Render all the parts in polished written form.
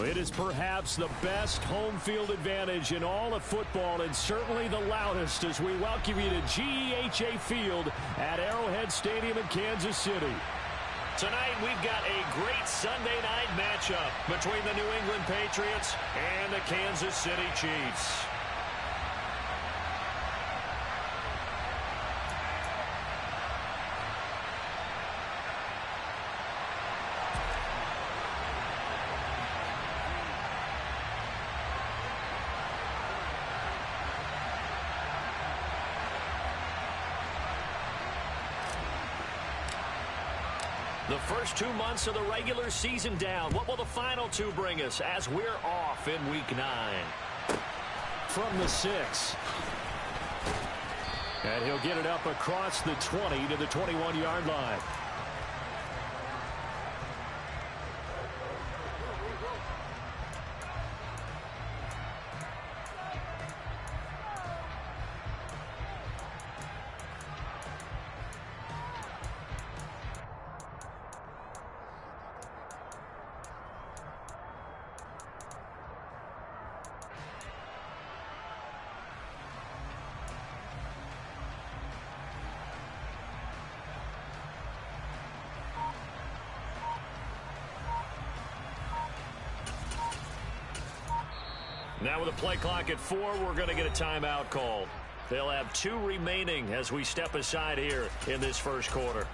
It is perhaps the best home field advantage in all of football and certainly the loudest as we welcome you to GEHA Field at Arrowhead Stadium in Kansas City. Tonight we've got a great Sunday night matchup between the New England Patriots and the Kansas City Chiefs. The first 2 months of the regular season down. What will the final 2 bring us as we're off in Week 9? From the 6. And he'll get it up across the 20 to the 21-yard line. Now with a play clock at 4, we're going to get a timeout called. They'll have 2 remaining as we step aside here in this first quarter.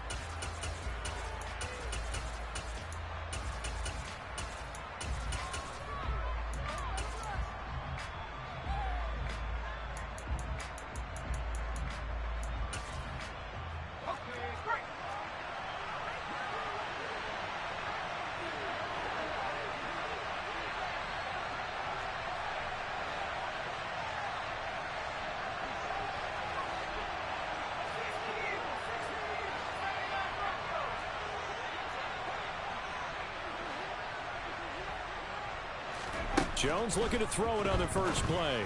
Jones looking to throw it on the first play.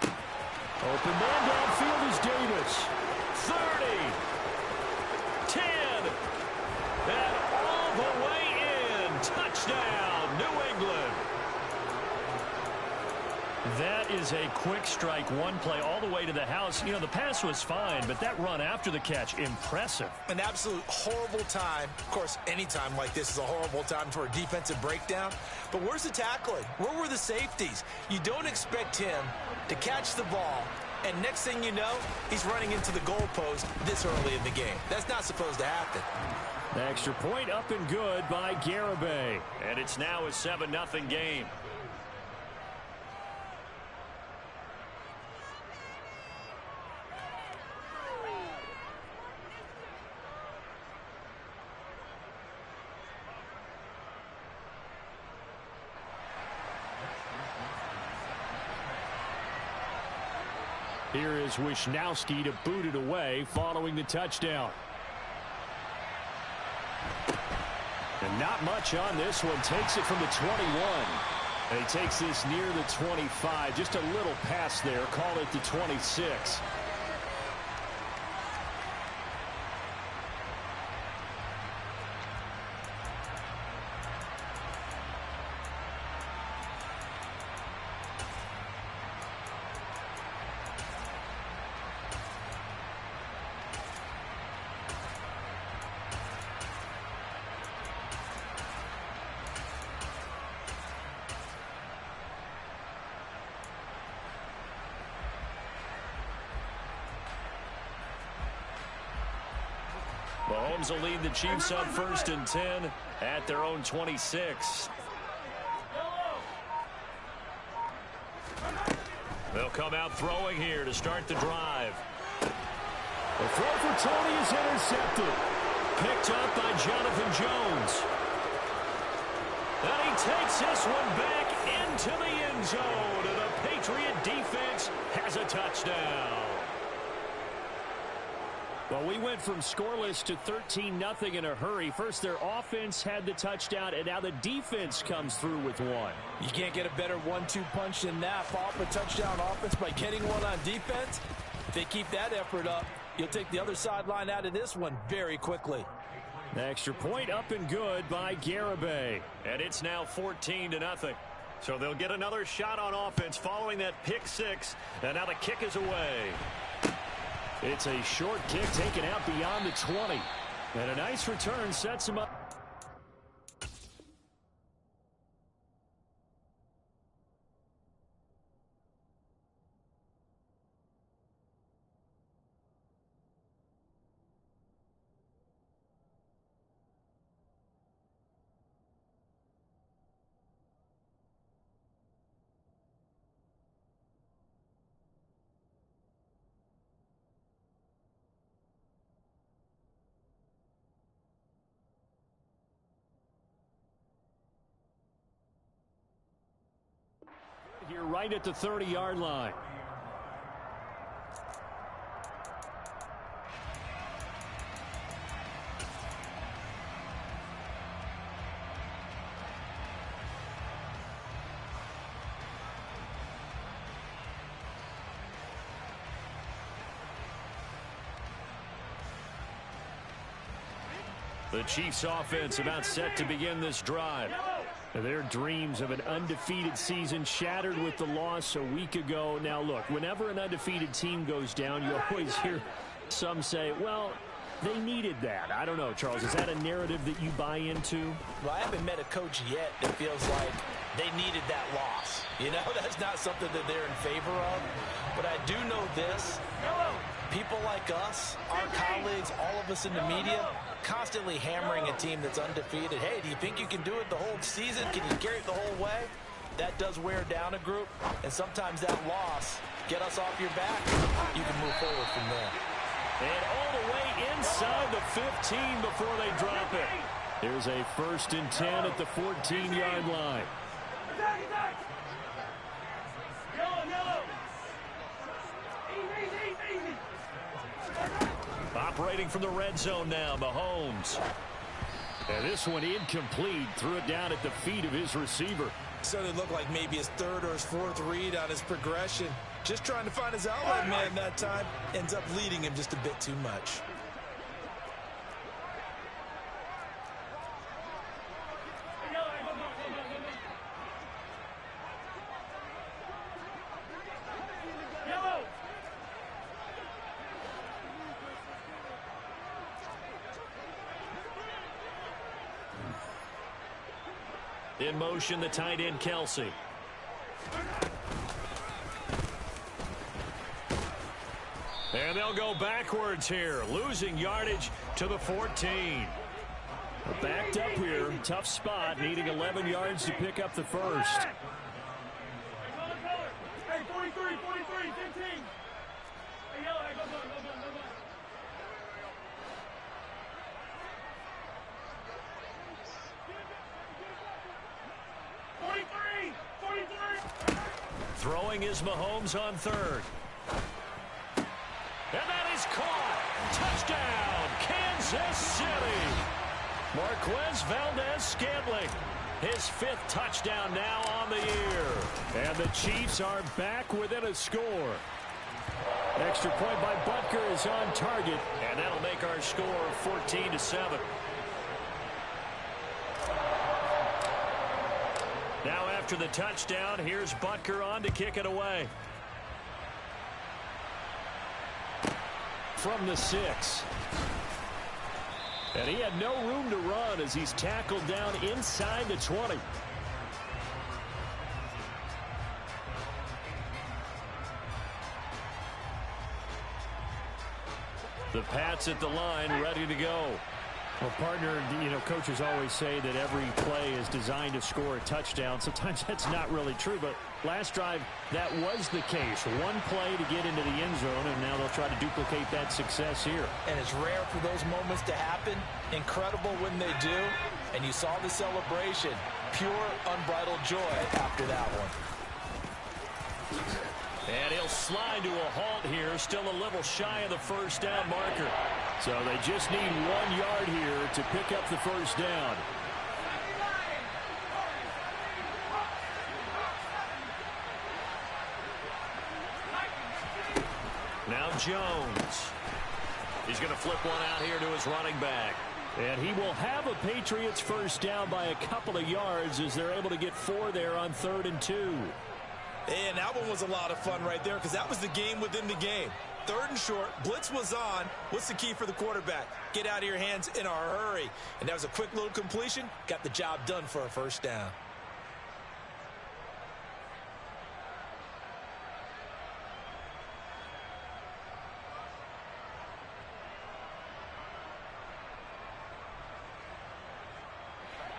Open man downfield is Davis. 30. 10. And all the way in. Touchdown, New England. That is a quick strike, one play all the way to the house. You know, the pass was fine, but that run after the catch, impressive. An absolute horrible time. Of course, any time like this is a horrible time for a defensive breakdown. But where's the tackling? Where were the safeties? You don't expect him to catch the ball, and next thing you know, he's running into the goalpost this early in the game. That's not supposed to happen. Extra point up and good by Garibay. And it's now a 7-0 game. Here is Wisnowski to boot it away following the touchdown. And not much on this one. Takes it from the 21. And he takes this near the 25. Just a little pass there. Call it the 26. Mahomes will lead the Chiefs on 1st and 10 at their own 26. They'll come out throwing here to start the drive. The throw for Tony is intercepted. Picked up by Jonathan Jones. And he takes this one back into the end zone. And the Patriot defense has a touchdown. Well, we went from scoreless to 13-0 in a hurry. First, their offense had the touchdown, and now the defense comes through with one. You can't get a better 1-2 punch than that. Fall for touchdown offense by getting one on defense. If they keep that effort up, you'll take the other sideline out of this one very quickly. Extra point up and good by Garibay. And it's now 14-0. So they'll get another shot on offense following that pick six. And now the kick is away. It's a short kick taken out beyond the 20. And a nice return sets him up. Here right at the 30-yard line. The Chiefs offense about set to begin this drive. Their dreams of an undefeated season shattered with the loss a week ago. Now, look, whenever an undefeated team goes down, you always hear some say, well, they needed that. I don't know, Charles. Is that a narrative that you buy into? Well, I haven't met a coach yet that feels like they needed that loss. You know, that's not something that they're in favor of. But I do know this. People like us, our colleagues, all of us in the media, constantly hammering a team that's undefeated. Hey, do you think you can do it the whole season? Can you carry it the whole way? That does wear down a group, and sometimes that loss, get us off your back, you can move forward from there. And all the way inside the 15 before they drop it. There's a 1st and 10 at the 14-yard line. Operating from the red zone now, Mahomes. And this one incomplete. Threw it down at the feet of his receiver. So it looked like maybe his 3rd or his 4th read on his progression. Just trying to find his outlet man that time. Ends up leading him just a bit too much. In motion, the tight end, Kelsey. And they'll go backwards here, losing yardage to the 14. Backed up here, tough spot, needing 11 yards to pick up the first. Hey, 43, 15. Hey, yellow, hey, go. 43. Throwing is Mahomes on 3rd. And that is caught. Touchdown, Kansas City. Marquez Valdez-Scantling, his 5th touchdown now on the year. And the Chiefs are back within a score. Extra point by Butker is on target. And that'll make our score 14-7. Now after the touchdown, here's Butker on to kick it away. From the 6. And he had no room to run as he's tackled down inside the 20. The Pats at the line, ready to go. Well, partner, you know, coaches always say that every play is designed to score a touchdown. Sometimes that's not really true, but last drive, that was the case. One play to get into the end zone, and now they'll try to duplicate that success here. And it's rare for those moments to happen. Incredible when they do. And you saw the celebration. Pure, unbridled joy after that one. And he'll slide to a halt here, still a little shy of the first down marker. So they just need 1 yard here to pick up the first down. Now Jones. He's going to flip one out here to his running back. And he will have a Patriots first down by a couple of yards as they're able to get 4 there on 3rd and 2. And that one was a lot of fun right there because that was the game within the game. 3rd and short, blitz was on. What's the key for the quarterback? Get out of your hands in a hurry. And that was a quick little completion. Got the job done for a first down.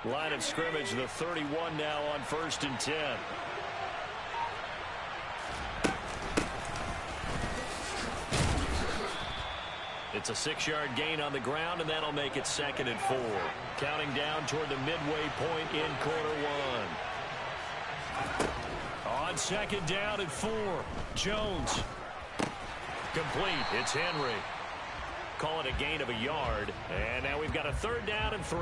Line of scrimmage, the 31 now on 1st and 10. It's a 6-yard gain on the ground, and that'll make it 2nd and 4. Counting down toward the midway point in quarter 1. On 2nd down and 4. Jones. Complete. It's Henry. Call it a gain of a yard. And now we've got a 3rd down and 3.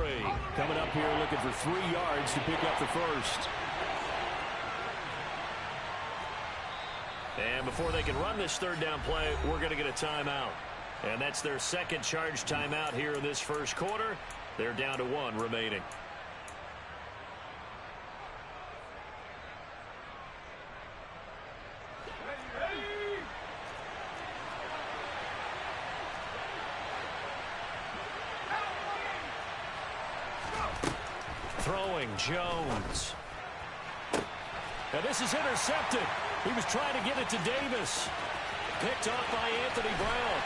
Coming up here looking for 3 yards to pick up the first. And before they can run this 3rd down play, we're going to get a timeout. And that's their 2nd charge timeout here in this first quarter. They're down to 1 remaining. Throwing Jones. And this is intercepted. He was trying to get it to Davis. Picked off by Anthony Brown.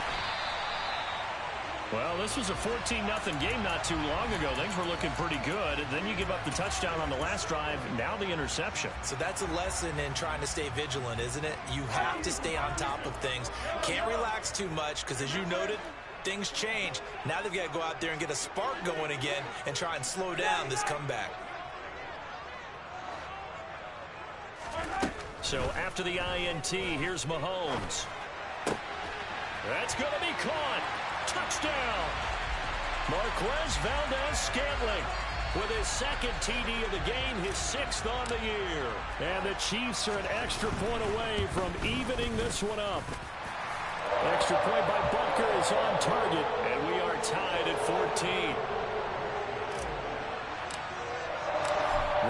Well, this was a 14-0 game not too long ago. Things were looking pretty good. And then you give up the touchdown on the last drive. Now the interception. So that's a lesson in trying to stay vigilant, isn't it? You have to stay on top of things. Can't relax too much because, as you noted, things change. Now they've got to go out there and get a spark going again and try and slow down this comeback. So after the INT, here's Mahomes. That's going to be caught. Touchdown. Marquez Valdez-Scantling with his 2nd TD of the game, his 6th on the year. And the Chiefs are an extra point away from evening this one up. Extra point by Bunker is on target, and we are tied at 14.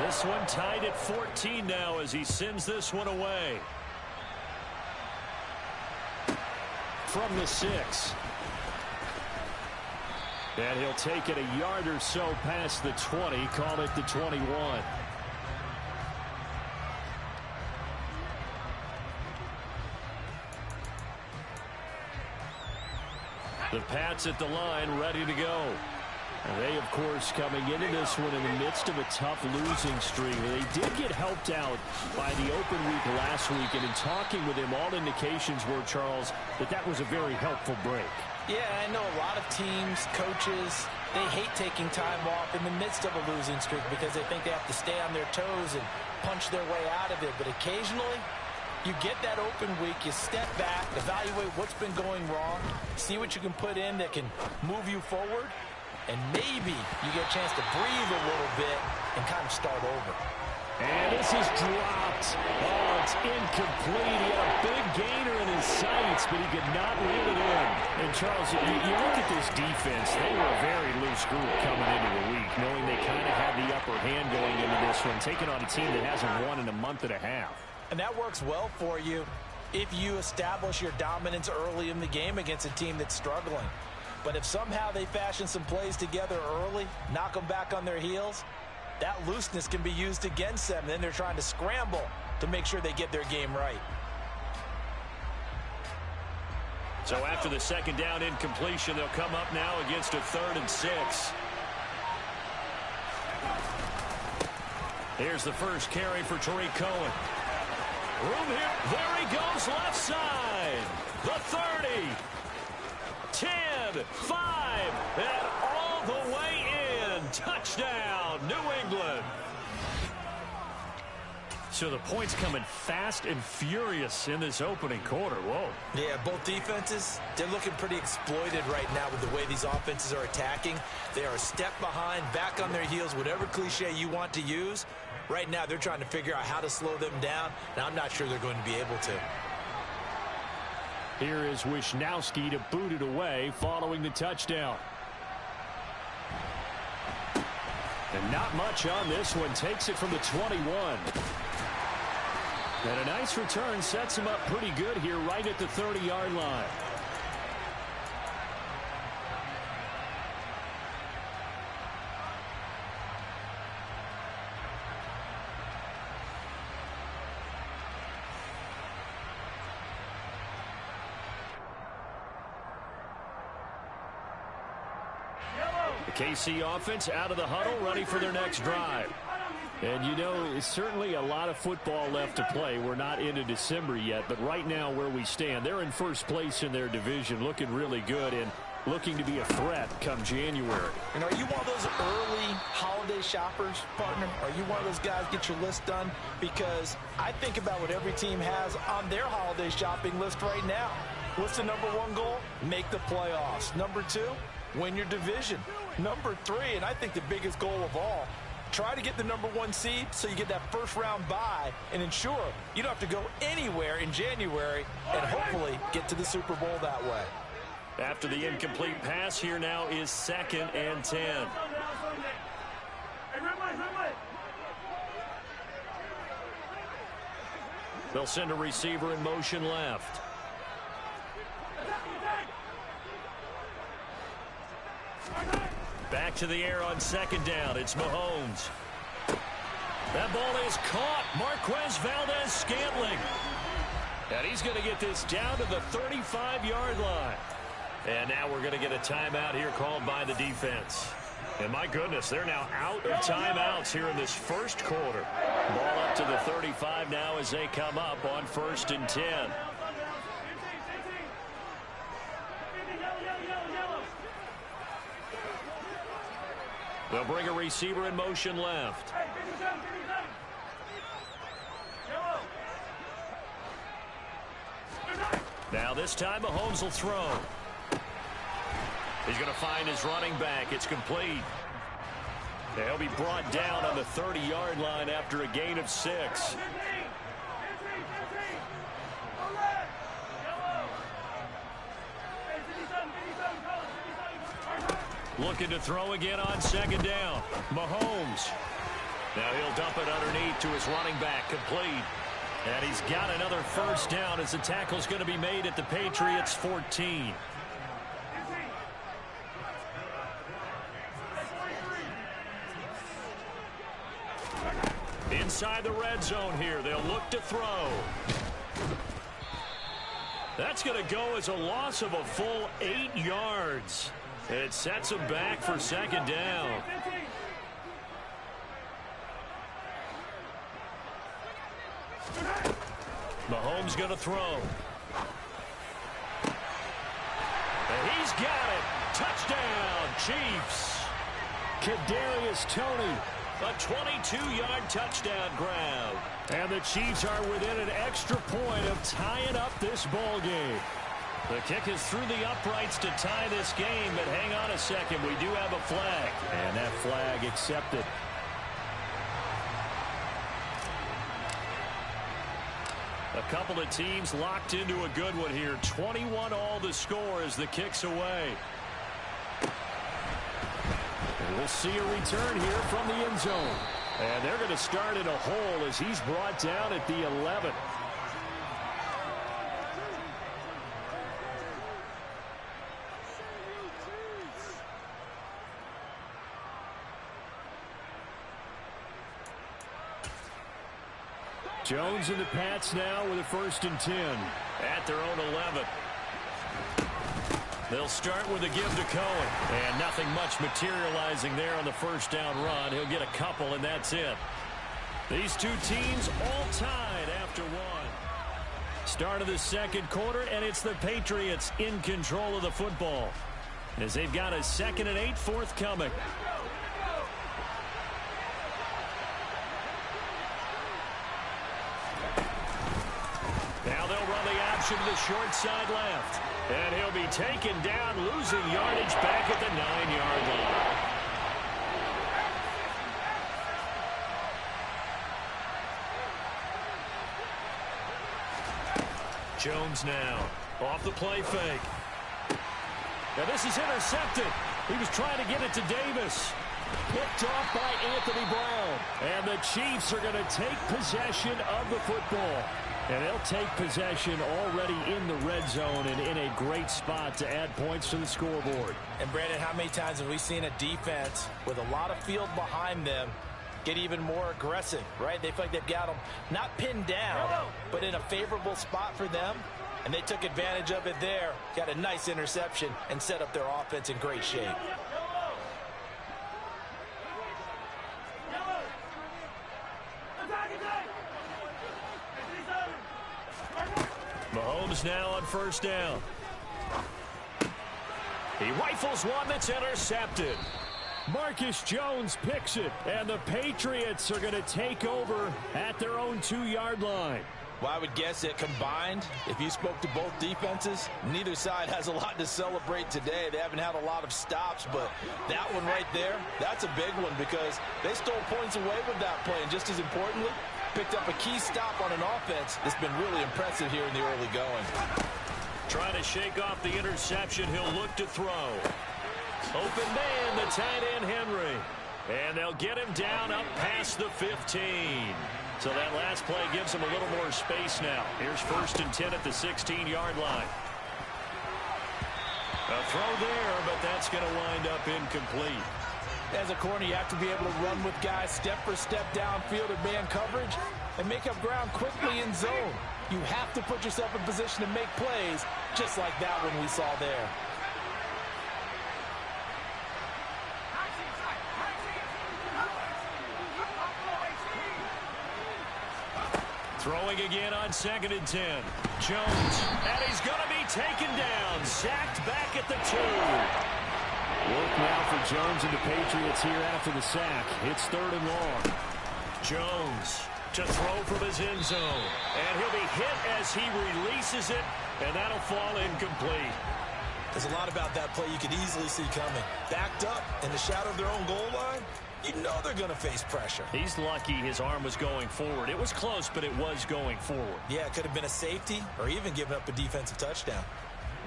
This one tied at 14 now as he sends this one away. From the 6. And he'll take it a yard or so past the 20, call it the 21. The Pats at the line, ready to go. And they, of course, coming into this one in the midst of a tough losing streak. They did get helped out by the open week last week, and in talking with him, all indications were, Charles, that was a very helpful break. Yeah, I know a lot of teams, coaches, they hate taking time off in the midst of a losing streak because they think they have to stay on their toes and punch their way out of it. But occasionally, you get that open week, you step back, evaluate what's been going wrong, see what you can put in that can move you forward, and maybe you get a chance to breathe a little bit and kind of start over. And this is dropped. Oh, it's incomplete. He had a big gainer in his sights, but he could not reel it in. And, Charles, you look at this defense. They were a very loose group coming into the week, knowing they kind of had the upper hand going into this one, taking on a team that hasn't won in a month and a half. And that works well for you if you establish your dominance early in the game against a team that's struggling. But if somehow they fashion some plays together early, knock them back on their heels, that looseness can be used against them. Then they're trying to scramble to make sure they get their game right. So after the 2nd down incompletion, they'll come up now against a 3rd and 6. Here's the first carry for Tariq Cohen. Room here. There he goes, left side. The 30. 10, 5, and all the way in. Touchdown, New England. So the points coming fast and furious in this opening quarter. Whoa. Yeah, both defenses, they're looking pretty exploited right now with the way these offenses are attacking. They are a step behind, back on their heels, whatever cliche you want to use. Right now, they're trying to figure out how to slow them down, and I'm not sure they're going to be able to. Here is Wisnowski to boot it away following the touchdown. And not much on this one. Takes it from the 21. And a nice return sets him up pretty good here right at the 30-yard line. The KC offense out of the huddle, ready for their next drive. And, you know, it's certainly a lot of football left to play. We're not into December yet, but right now where we stand, they're in first place in their division, looking really good and looking to be a threat come January. And are you one of those early holiday shoppers, partner? Are you one of those guys get your list done? Because I think about what every team has on their holiday shopping list right now. What's the number one goal? Make the playoffs. Number two, win your division. Number three, and I think the biggest goal of all, try to get the number one seed so you get that first round bye and ensure you don't have to go anywhere in January and hopefully get to the Super Bowl that way. After the incomplete pass, here now is 2nd and 10. They'll send a receiver in motion left. Back to the air on 2nd down. It's Mahomes. That ball is caught. Marquez Valdez-Scantling. And he's going to get this down to the 35-yard line. And now we're going to get a timeout here called by the defense. And my goodness, they're now out of timeouts here in this first quarter. Ball up to the 35 now as they come up on 1st and 10. They'll bring a receiver in motion left. Now this time Mahomes will throw. He's going to find his running back. It's complete. He'll be brought down on the 30-yard line after a gain of 6. Looking to throw again on 2nd down. Mahomes. Now he'll dump it underneath to his running back. Complete. And he's got another first down as the tackle's going to be made at the Patriots 14. Inside the red zone here. They'll look to throw. That's going to go as a loss of a full 8 yards. It sets him back for 2nd down. Mahomes going to throw. And he's got it. Touchdown, Chiefs. Kadarius Toney. A 22-yard touchdown grab. And the Chiefs are within an extra point of tying up this ball game. The kick is through the uprights to tie this game, but hang on a second. We do have a flag. And that flag accepted. A couple of teams locked into a good one here. 21 all the score as the kick's away. And we'll see a return here from the end zone. And they're going to start in a hole as he's brought down at the 11. Jones and the Pats now with a 1st and 10 at their own 11. They'll start with a give to Cohen. And nothing much materializing there on the first down run. He'll get a couple, and that's it. These two teams all tied after one. Start of the second quarter, and it's the Patriots in control of the football as they've got a 2nd and 8 forthcoming. Now they'll run the option to the short side left. And he'll be taken down, losing yardage back at the 9-yard line. Jones now off the play fake. Now this is intercepted. He was trying to get it to Davis. Picked off by Anthony Brown. And the Chiefs are going to take possession of the football. And they'll take possession already in the red zone and in a great spot to add points to the scoreboard. And, Brandon, how many times have we seen a defense with a lot of field behind them get even more aggressive, right? They feel like they've got them not pinned down, but in a favorable spot for them. And they took advantage of it there. Got a nice interception and set up their offense in great shape. Mahomes now on first down. He rifles one that's intercepted. Marcus Jones picks it, and the Patriots are going to take over at their own 2-yard line. Well, I would guess that combined, if you spoke to both defenses, neither side has a lot to celebrate today. They haven't had a lot of stops, but that one right there, that's a big one because they stole points away with that play. And just as importantly, picked up a key stop on an offense that's been really impressive here in the early going. Trying to shake off the interception. He'll look to throw. Open man, the tight end, Henry. And they'll get him down up past the 15. So that last play gives him a little more space now. Here's 1st and 10 at the 16-yard line. A throw there, but that's going to wind up incomplete. As a corner, you have to be able to run with guys step for step downfield in man coverage and make up ground quickly in zone. You have to put yourself in position to make plays, just like that one we saw there. Throwing again on 2nd and 10. Jones, and he's going to be taken down. Sacked back at the 2. Work now for Jones and the Patriots here after the sack. It's 3rd and long. Jones to throw from his end zone. And he'll be hit as he releases it, and that'll fall incomplete. There's a lot about that play you could easily see coming. Backed up in the shadow of their own goal line, you know they're going to face pressure. He's lucky his arm was going forward. It was close, but it was going forward. Yeah, it could have been a safety or even given up a defensive touchdown.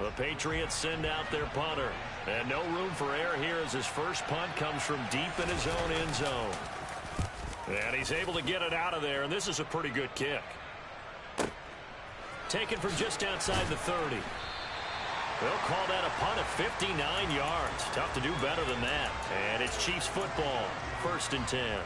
The Patriots send out their punter. And no room for error here as his first punt comes from deep in his own end zone. And he's able to get it out of there, and this is a pretty good kick. Taken from just outside the 30. They'll call that a punt of 59 yards. Tough to do better than that. And it's Chiefs football, 1st and 10.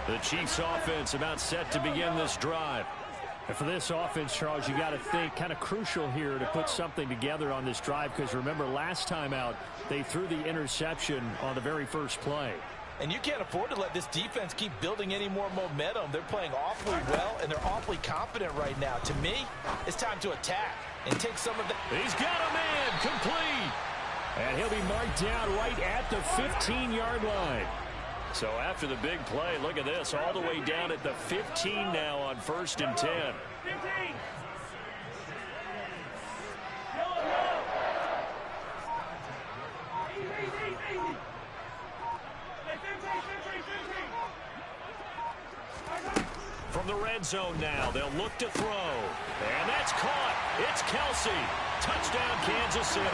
The Chiefs offense about set to begin this drive. And for this offense, Charles, you got to think kind of crucial here to put something together on this drive because remember last time out they threw the interception on the very first play. And you can't afford to let this defense keep building any more momentum. They're playing awfully well, and they're awfully confident right now. To me, it's time to attack and take some of the... He's got a man, complete. And he'll be marked down right at the 15-yard line. So after the big play, look at this, all the way down at the 15 now on 1st and 10. 15. From the red zone now, they'll look to throw. And that's caught. It's Kelsey. Touchdown, Kansas City.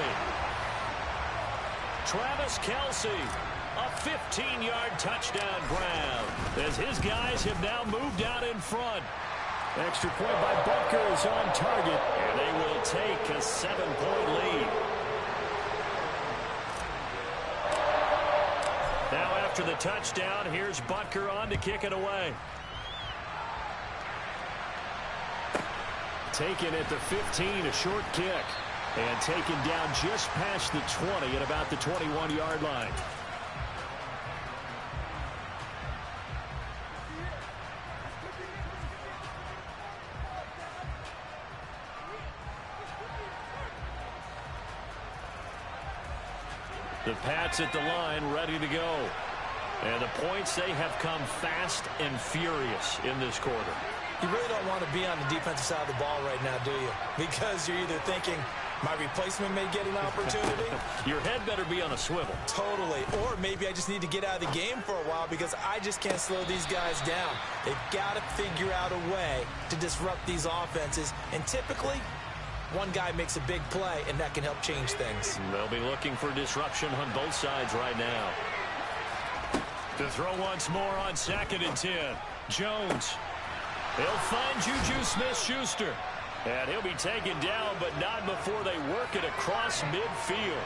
Travis Kelsey. A 15-yard touchdown grab as his guys have now moved out in front. Extra point by Butker is on target. And they will take a 7-point lead. Now after the touchdown, here's Butker on to kick it away. Taken at the 15, a short kick. And taken down just past the 20 at about the 21-yard line. The Pats at the line, ready to go. And the points, they have come fast and furious in this quarter. You really don't want to be on the defensive side of the ball right now, do you? Because you're either thinking, My replacement may get an opportunity. Your head better be on a swivel. Totally. Or maybe I just need to get out of the game for a while because I just can't slow these guys down. They've got to figure out a way to disrupt these offenses. And typically, one guy makes a big play, and that can help change things. They'll be looking for disruption on both sides right now. To throw once more on 2nd and 10. Jones. He'll find Juju Smith-Schuster. And he'll be taken down, but not before they work it across midfield.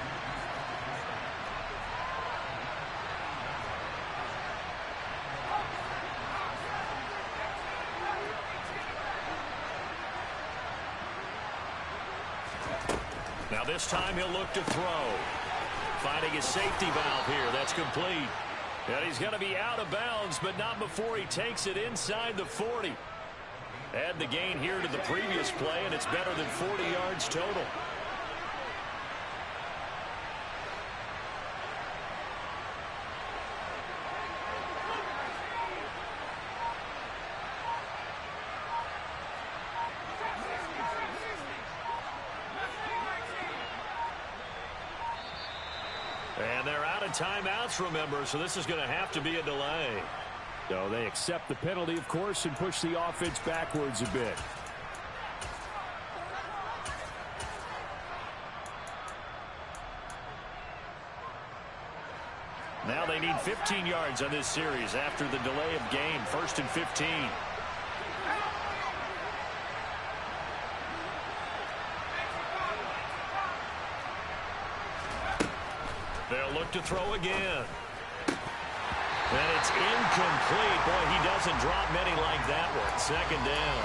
Now this time he'll look to throw. Finding a safety valve here. That's complete. And he's going to be out of bounds, but not before he takes it inside the 40. Add the gain here to the previous play, and it's better than 40 yards total. And they're out of timeouts, remember, so this is going to have to be a delay. So they accept the penalty, of course, and push the offense backwards a bit. Now they need 15 yards on this series after the delay of game. 1st and 15. They'll look to throw again. And it's incomplete. Boy, he doesn't drop many like that one. 2nd down.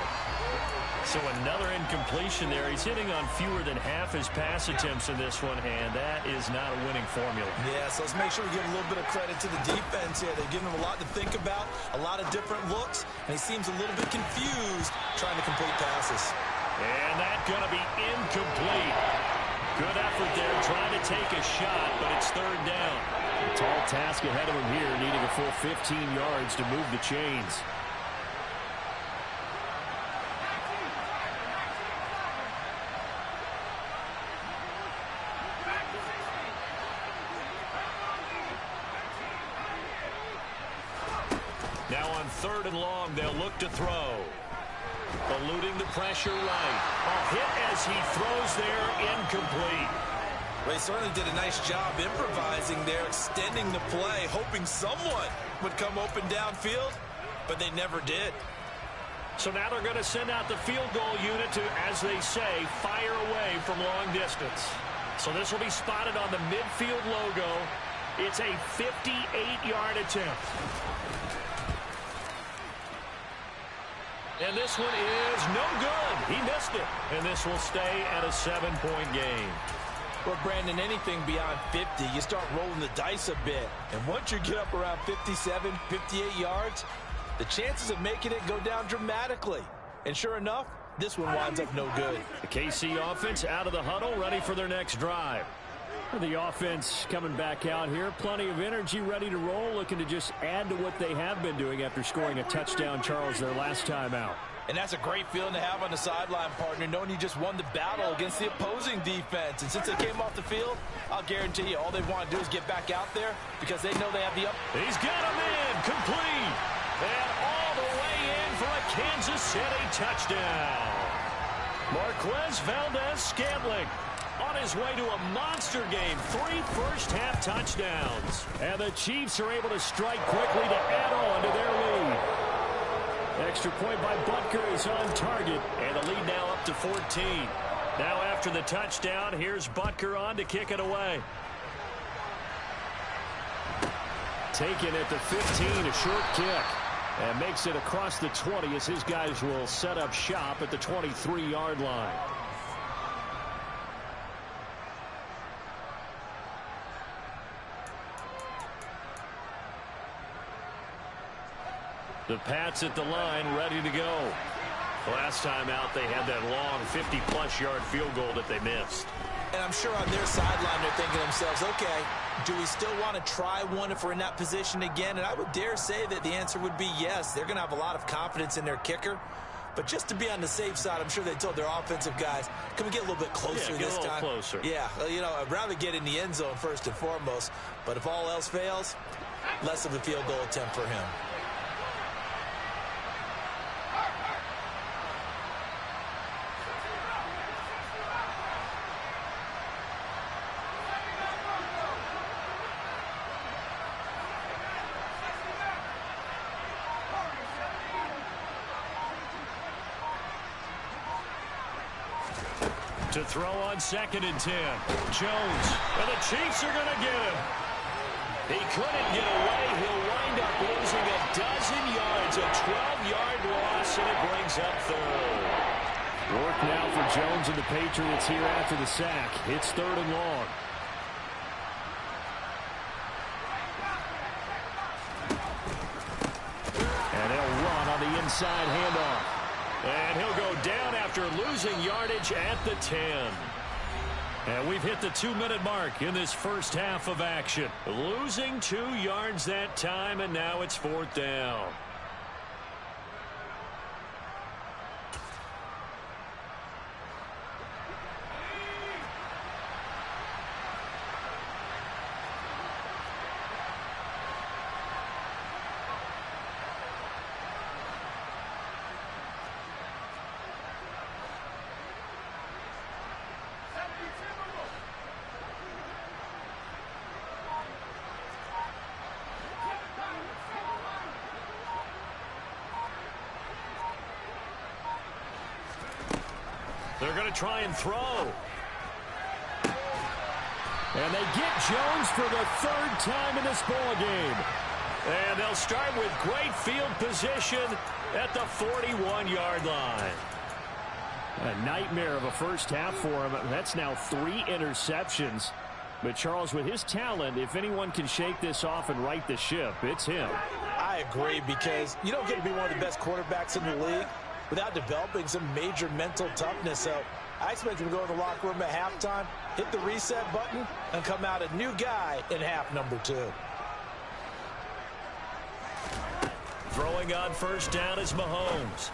So another incompletion there. He's hitting on fewer than half his pass attempts in this one, and that is not a winning formula. Yeah, so let's make sure we give a little bit of credit to the defense here. They've given him a lot to think about, a lot of different looks, and he seems a little bit confused trying to complete passes. And that's going to be incomplete. Good effort there, trying to take a shot, but it's 3rd down. A tall task ahead of him here, needing a full 15 yards to move the chains. Now on 3rd and long, they'll look to throw. Eluding the pressure right. A hit as he throws there, incomplete. Well, he certainly did a nice job improvising there, extending the play, hoping someone would come open downfield, but they never did. So now they're going to send out the field goal unit to, as they say, fire away from long distance. So this will be spotted on the midfield logo. It's a 58-yard attempt. And this one is no good. He missed it. And this will stay at a 7-point game. Well, Brandon, anything beyond 50, you start rolling the dice a bit. And once you get up around 57, 58 yards, the chances of making it go down dramatically. And sure enough, this one winds up no good. The KC offense out of the huddle, ready for their next drive. The offense coming back out here, plenty of energy, ready to roll, looking to just add to what they have been doing after scoring a touchdown, Charles, their last time out. And that's a great feeling to have on the sideline, partner, knowing you just won the battle against the opposing defense. And since they came off the field, I'll guarantee you all they want to do is get back out there because they know they have the up. He's got him in, complete. And all the way in for a Kansas City touchdown. Marquez Valdez-Scantling on his way to a monster game. 3 first-half touchdowns. And the Chiefs are able to strike quickly to add on to their lead. Extra point by Butker is on target. And the lead now up to 14. Now after the touchdown, here's Butker on to kick it away. Taken at the 15, a short kick. And makes it across the 20 as his guys will set up shop at the 23-yard line. The Pats at the line, ready to go. Last time out, they had that long 50-plus yard field goal that they missed. And I'm sure on their sideline, they're thinking to themselves, okay, do we still want to try one if we're in that position again? And I would dare say that the answer would be yes. They're going to have a lot of confidence in their kicker. But just to be on the safe side, I'm sure they told their offensive guys, can we get a little bit closer this time? Closer. Yeah, you know, I'd rather get in the end zone first and foremost. But if all else fails, less of a field goal attempt for him. To throw on 2nd and 10. Jones. And the Chiefs are going to get him. He couldn't get away. He'll wind up losing a dozen yards. A 12-yard loss, and it brings up 3rd. Work now for Jones and the Patriots here after the sack. It's 3rd and long. And they'll run on the inside handoff. And he'll go down after losing yardage at the 10. And we've hit the 2-minute mark in this first half of action. Losing 2 yards that time, and now it's 4th down. They're going to try and throw. And they get Jones for the 3rd time in this ball game. And they'll start with great field position at the 41-yard line. A nightmare of a first half for him. That's now 3 interceptions. But Charles, with his talent, if anyone can shake this off and right the ship, it's him. I agree, because you don't get to be one of the best quarterbacks in the league without developing some major mental toughness. So I expect him to go in the locker room at halftime, hit the reset button, and come out a new guy in half number 2. Throwing on 1st down is Mahomes.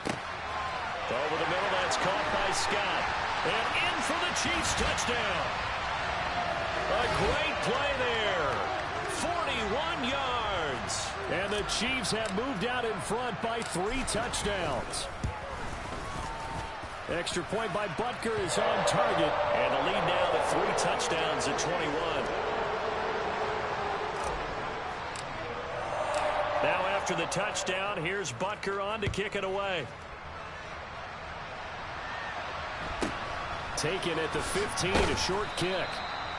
Over the middle, that's caught by Scott. And in for the Chiefs touchdown. A great play there. 41 yards. And the Chiefs have moved out in front by 3 touchdowns. Extra point by Butker is on target. And the lead now to 3 touchdowns at 21. Now after the touchdown, here's Butker on to kick it away. Taken at the 15, a short kick.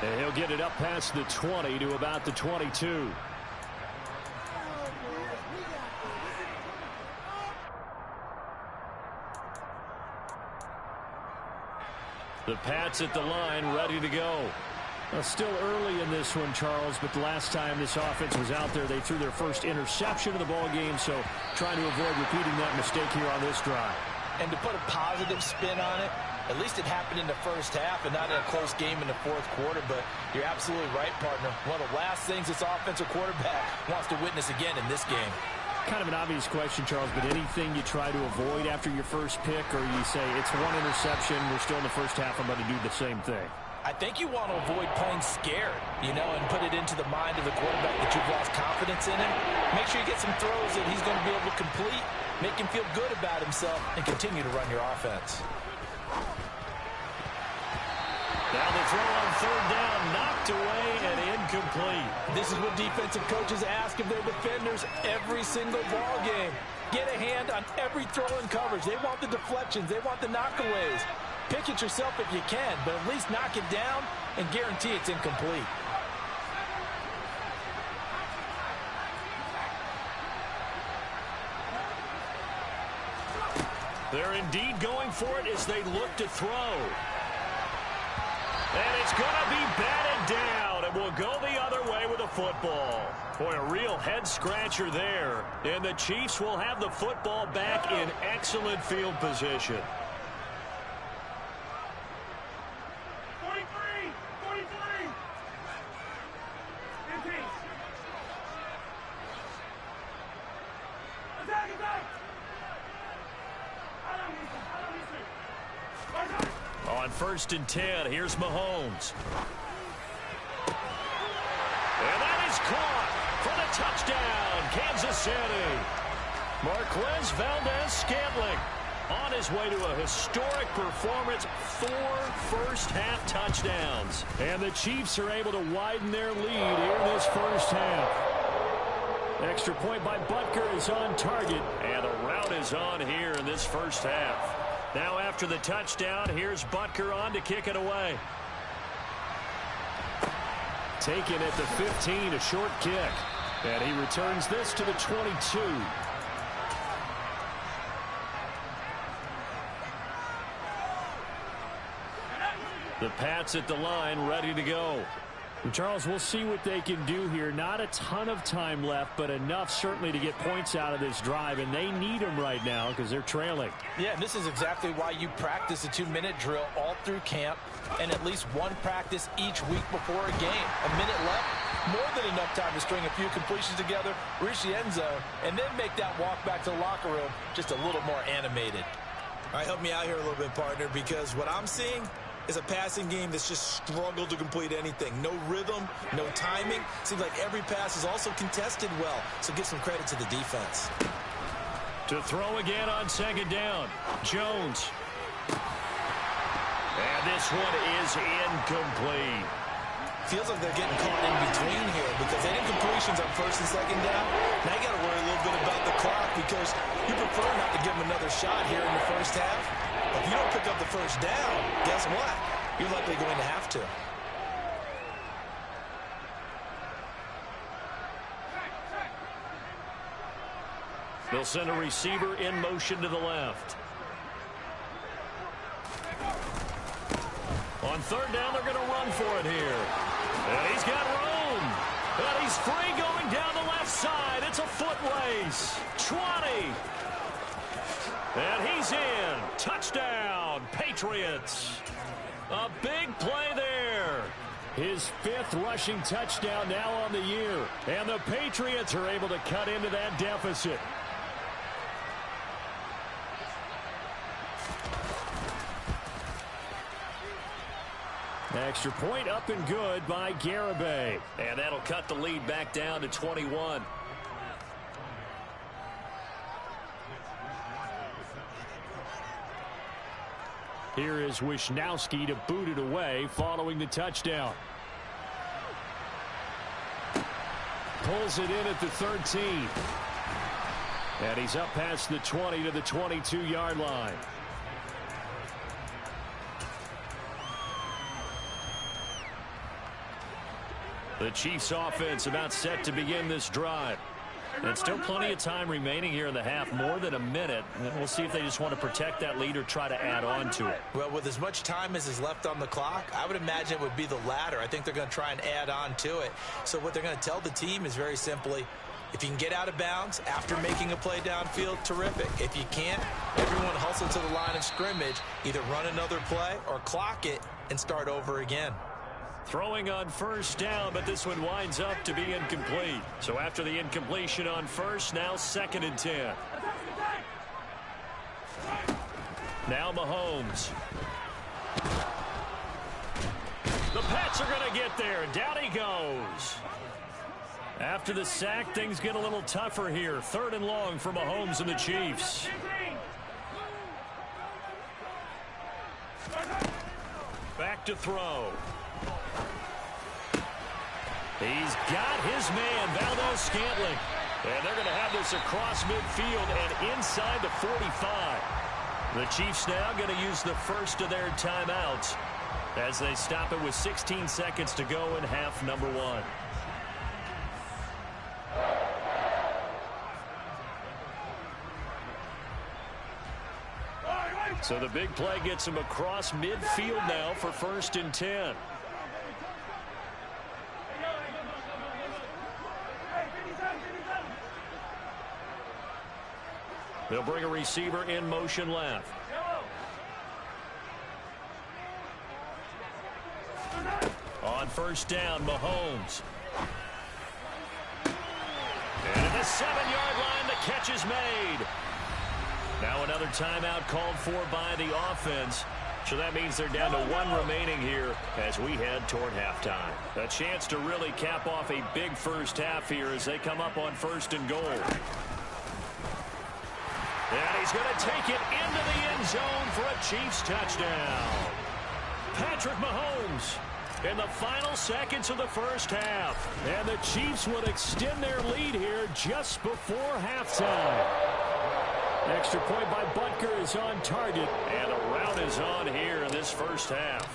And he'll get it up past the 20 to about the 22. The Pats at the line, ready to go. Still early in this one, Charles, but the last time this offense was out there, they threw their first interception of the ball game, so trying to avoid repeating that mistake here on this drive. And to put a positive spin on it, at least it happened in the first half and not in a close game in the 4th quarter. But you're absolutely right, partner. One of the last things this offensive quarterback wants to witness again in this game. Kind of an obvious question, Charles, but anything you try to avoid after your first pick, or you say it's 1 interception, we're still in the first half, I'm going to do the same thing? I think you want to avoid playing scared, and put it into the mind of the quarterback that you've lost confidence in him. Make sure you get some throws that he's going to be able to complete, make him feel good about himself, and continue to run your offense. Now the throw on 3rd down, knocked away and incomplete. This is what defensive coaches ask of their defenders every single ball game. Get a hand on every throw and coverage. They want the deflections. They want the knockaways. Pick it yourself if you can, but at least knock it down and guarantee it's incomplete. They're indeed going for it as they look to throw. And it's going to be batted down, and will go the other way with the football. Boy, a real head-scratcher there. And the Chiefs will have the football back in excellent field position. 43, 43. Empty. Attack, attack. On 1st and 10, here's Mahomes. And that is caught for the touchdown, Kansas City. Marquez Valdez-Scantling on his way to a historic performance, 4 first-half touchdowns. And the Chiefs are able to widen their lead here in this first half. Extra point by Butker is on target. And the route is on here in this first half. Now after the touchdown, here's Butker on to kick it away. Taken at the 15, a short kick. And he returns this to the 22. The Pats at the line, ready to go. Charles, we'll see what they can do here. Not a ton of time left, but enough certainly to get points out of this drive, and they need them right now because they're trailing. Yeah, and this is exactly why you practice a 2-minute drill all through camp and at least one practice each week before a game. A minute left, more than enough time to string a few completions together, reach the end zone, and then make that walk back to the locker room just a little more animated. All right, help me out here a little bit, partner, because what I'm seeing is a passing game that's just struggled to complete anything. No rhythm, no timing. Seems like every pass is also contested well, so give some credit to the defense. To throw again on 2nd down, Jones. And this one is incomplete. Feels like they're getting caught in between here because they didn't completions on 1st and 2nd down. Now you got to worry a little bit about the clock because you prefer not to give them another shot here in the first half. If you don't pick up the first down, guess what? You're likely going to have to. They'll send a receiver in motion to the left. On 3rd down, they're going to run for it here. And he's got room. And he's free going down the left side. It's a foot race. 20. And he's in. Touchdown, Patriots. A big play there. His 5th rushing touchdown now on the year. And the Patriots are able to cut into that deficit. Extra point up and good by Garibay. And that'll cut the lead back down to 21. Here is Wisnowski to boot it away following the touchdown. Pulls it in at the 13. And he's up past the 20 to the 22-yard line. The Chiefs offense about set to begin this drive. And still plenty of time remaining here in the half, more than a minute. And we'll see if they just want to protect that lead or try to add on to it. Well, with as much time as is left on the clock, I would imagine it would be the latter. I think they're going to try and add on to it. So what they're going to tell the team is very simply, if you can get out of bounds after making a play downfield, terrific. If you can't, everyone hustle to the line of scrimmage, either run another play or clock it and start over again. Throwing on 1st down, but this one winds up to be incomplete. So after the incompletion on 1st, now 2nd and 10. Now Mahomes. The Pats are going to get there. Down he goes. After the sack, things get a little tougher here. 3rd and long for Mahomes and the Chiefs. Back to throw. He's got his man, Valdez-Scantling. And they're going to have this across midfield and inside the 45. The Chiefs now going to use the first of their timeouts as they stop it with 16 seconds to go in half number 1. So the big play gets him across midfield now for 1st and 10. They'll bring a receiver in motion left. On 1st down, Mahomes. And at the 7-yard line, the catch is made. Now another timeout called for by the offense So that means they're down to 1 remaining here as we head toward halftime. A chance to really cap off a big first half here as they come up on 1st and goal. And he's going to take it into the end zone for a Chiefs touchdown. Patrick Mahomes in the final seconds of the first half. And the Chiefs would extend their lead here just before halftime. Extra point by Butker is on target. And a rout is on here in this first half.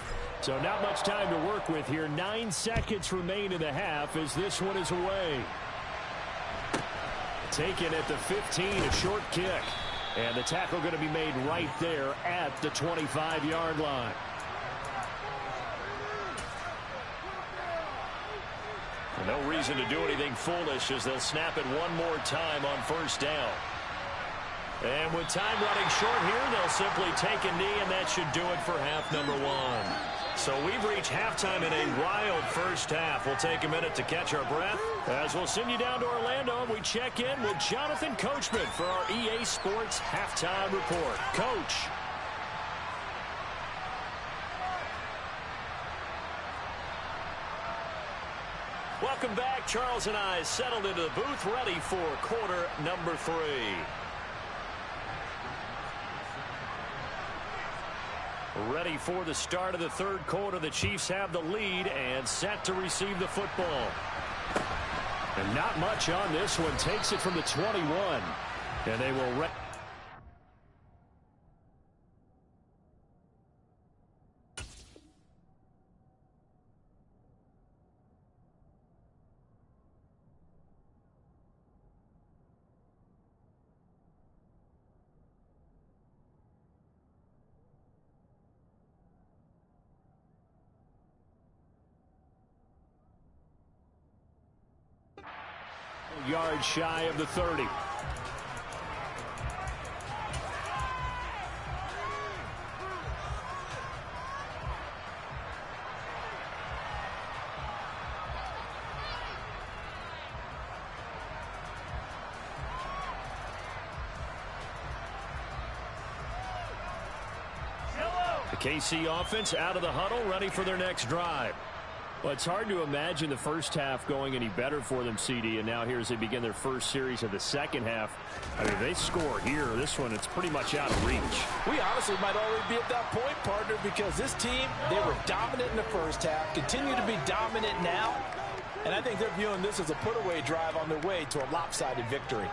So not much time to work with here. 9 seconds remain in the half as this one is away. Taken at the 15, a short kick. And the tackle going to be made right there at the 25-yard line. No reason to do anything foolish as they'll snap it one more time on 1st down. And with time running short here, they'll simply take a knee, and that should do it for half number 1. So we've reached halftime in a wild first half. We'll take a minute to catch our breath as we'll send you down to Orlando, and we check in with Jonathan Coachman for our EA Sports Halftime Report. Coach. Welcome back. Charles and I settled into the booth, ready for quarter number 3. Ready for the start of the 3rd quarter. The Chiefs have the lead and set to receive the football. And not much on this one. Takes it from the 21. And they will... Yard shy of the 30. The KC offense out of the huddle, ready for their next drive. Well, it's hard to imagine the first half going any better for them, CD, and now here as they begin their first series of the second half. I mean, they score here. This one, it's pretty much out of reach. We honestly might already be at that point, partner, because this team, they were dominant in the first half, continue to be dominant now, and I think they're viewing this as a put-away drive on their way to a lopsided victory.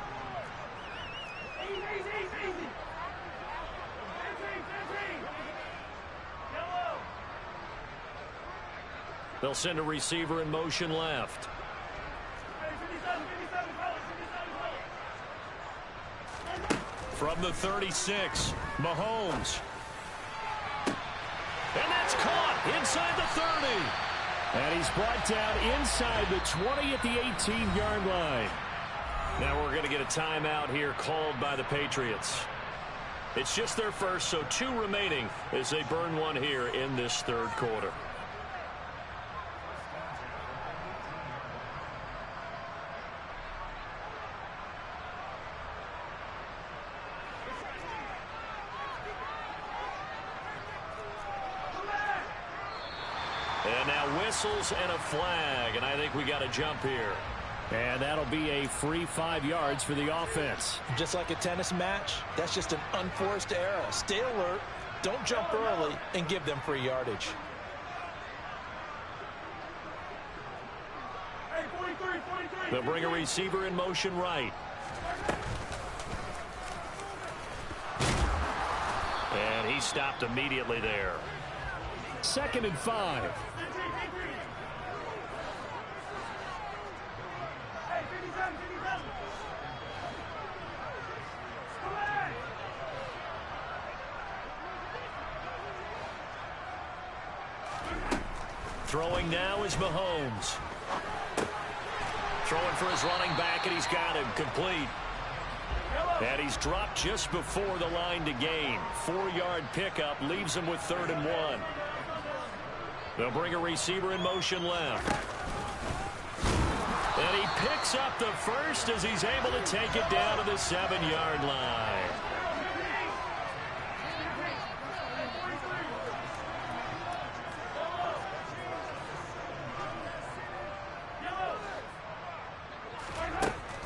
They'll send a receiver in motion left. From the 36, Mahomes. And that's caught inside the 30. And he's brought down inside the 20 at the 18-yard line. Now we're going to get a timeout here called by the Patriots. It's just their first, so 2 remaining as they burn one here in this 3rd quarter. And now whistles and a flag, and I think we got a jump here. And that'll be a free 5 yards for the offense. Just like a tennis match, that's just an unforced error. Stay alert, don't jump early, and give them free yardage. They'll bring a receiver in motion right. And he stopped immediately there. 2nd and 5. Throwing now is Mahomes. Throwing for his running back, and he's got him complete. And he's dropped just before the line to gain. 4-yard pickup leaves him with 3rd and 1. They'll bring a receiver in motion left. And he picks up the first as he's able to take it down to the 7-yard line.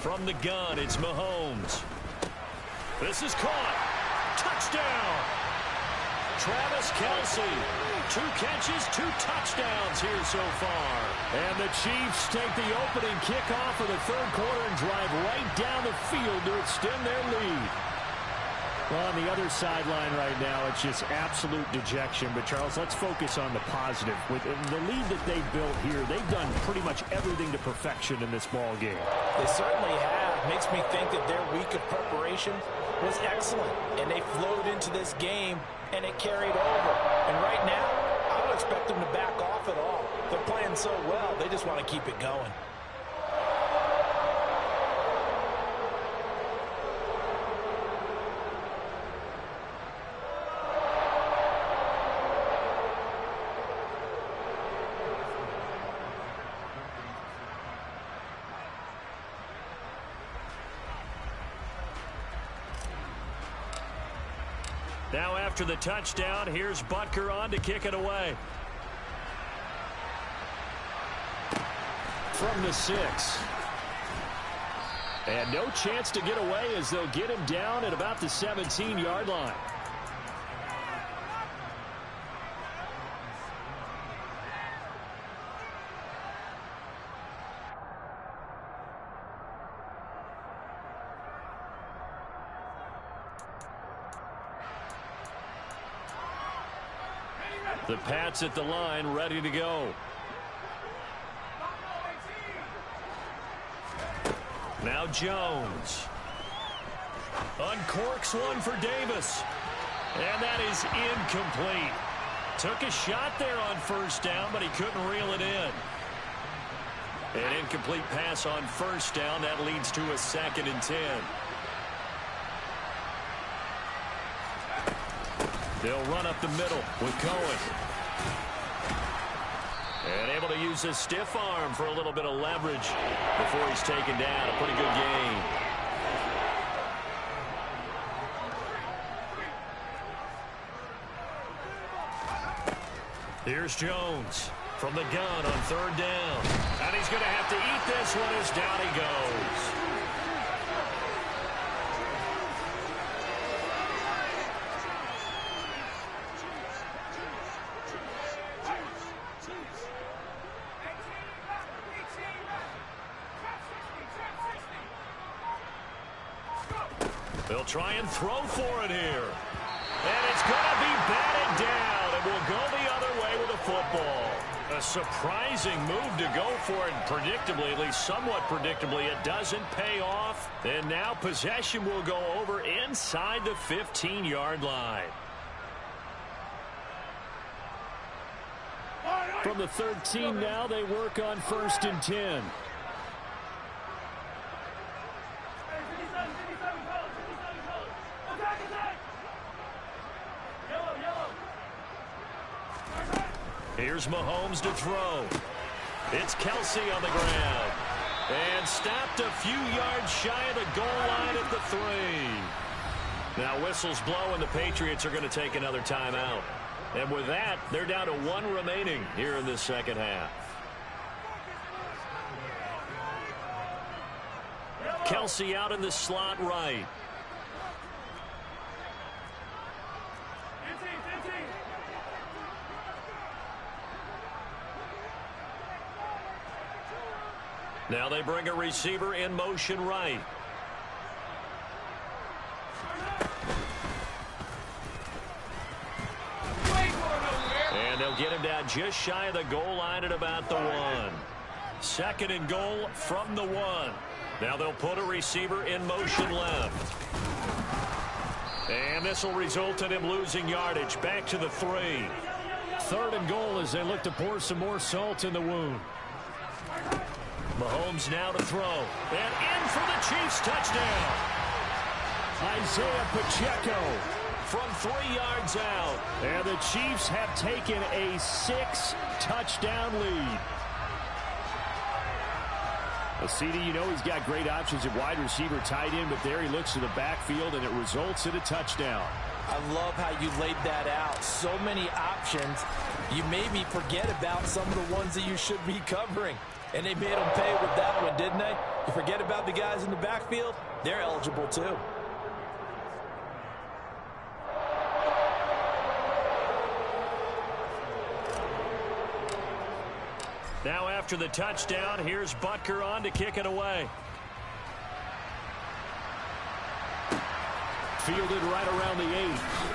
From the gun, it's Mahomes. This is caught. Touchdown. Travis Kelce. 2 catches, 2 touchdowns here so far. And the Chiefs take the opening kickoff of the third quarter and drive right down the field to extend their lead. Well, on the other sideline right now, it's just absolute dejection. But, Charles, let's focus on the positive. With the lead that they've built here, they've done pretty much everything to perfection in this ball game. They certainly have. Makes me think that their week of preparation was excellent. And they flowed into this game, and it carried over. And right now, I don't expect them to back off at all. They're playing so well, they just want to keep it going. Now after the touchdown, here's Butker on to kick it away. From the 6. And no chance to get away as they'll get him down at about the 17-yard line. The Pats at the line, ready to go. Now Jones. Uncorks one for Davis. And that is incomplete. Took a shot there on first down, but he couldn't reel it in. An incomplete pass on first down. That leads to a 2nd and 10. They'll run up the middle with Cohen. And able to use his stiff arm for a little bit of leverage before he's taken down. A pretty good gain. Here's Jones from the gun on 3rd down. And he's going to have to eat this one as down he goes. They'll try and throw for it here. And it's going to be batted down, and will go the other way with the football. A surprising move to go for it, predictably, at least somewhat predictably. It doesn't pay off, and now possession will go over inside the 15-yard line. From the 13 now, they work on 1st and 10. Here's Mahomes to throw. It's Kelce on the ground. And stopped a few yards shy of the goal line at the 3. Now whistles blow, and the Patriots are going to take another timeout. And with that, they're down to 1 remaining here in this second half. Kelce out in the slot right. Now they bring a receiver in motion right. And they'll get him down just shy of the goal line at about the 1. 2nd and goal from the 1. Now they'll put a receiver in motion left. And this will result in him losing yardage back to the 3. 3rd and goal as they look to pour some more salt in the wound. Mahomes now to throw. And in for the Chiefs touchdown. Isaiah Pacheco from 3 yards out. And the Chiefs have taken a 6-touchdown lead. Well, CD, you know he's got great options at wide receiver, tight end, but there he looks to the backfield, and it results in a touchdown. I love how you laid that out. So many options. You maybe forget about some of the ones that you should be covering. And they made them pay with that one, didn't they? You forget about the guys in the backfield, they're eligible too. Now after the touchdown, here's Butker on to kick it away. Fielded right around the 8.